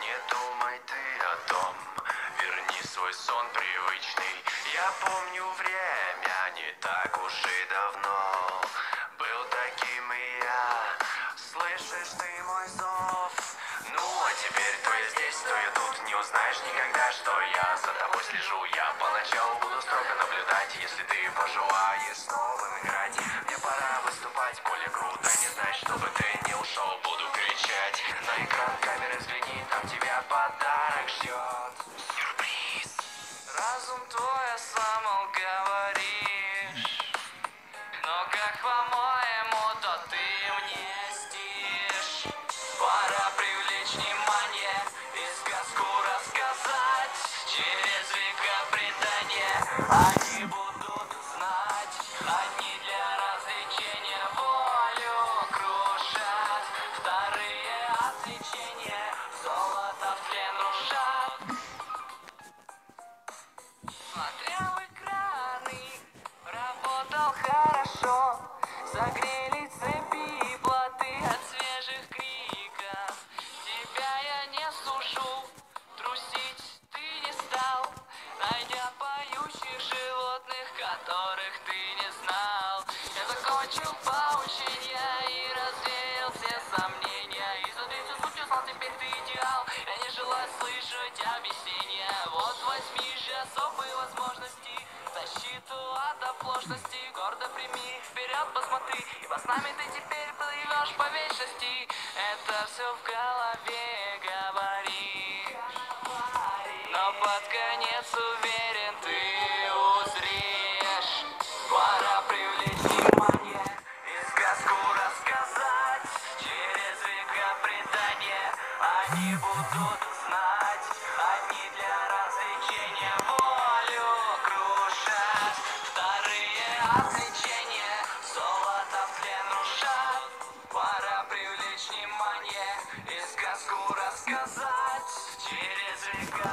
Не думай ты о том, верни свой сон привычный. Я помню время не так уж и давно. Был таким и я, слышишь ты мой зов? Ну а теперь то я здесь, то я тут. Не узнаешь никогда, что я за тобой слежу. Я поначалу буду строго наблюдать, если ты пожелаешь снова играть. Мне пора выступать более круто, не знать, чтобы ты не ушел. Буду кричать на экран камеры, взгляни, там тебя подарок ждет. Сюрприз. Разум твой сломал, говоришь, но как по-моему, то ты мне льстишь. Пора привлечь внимание и сказку рассказать. Через века предания они будут знать. Одни для развлечения волю крушат, вторые отвлечения золото в плен рушат. Смотрел экраны, работал хорошо. Загрели цепи и плоты от свежих криков. Тебя я не сушу, трусить ты не стал, найдя поющих животных, которых ты не знал. Я закончил поучение и развеял все сомнения. И за 30 суть узнал, теперь ты идеал. Я не желаю слышать объяснения. Вот возьми же особые возможности, защиту от оплошности. Гордо прими, вперед посмотри, ибо с нами ты теперь плывешь по вечности. Это все в голове говоришь, но под конец уверен ты узришь. Пора привлечь внимание и сказку рассказать. Через века предания они будут знать. Одни для развлечения волю крушат, вторые отвлечения золото в плен рушат. Пора привлечь внимание и сказку рассказать. Через века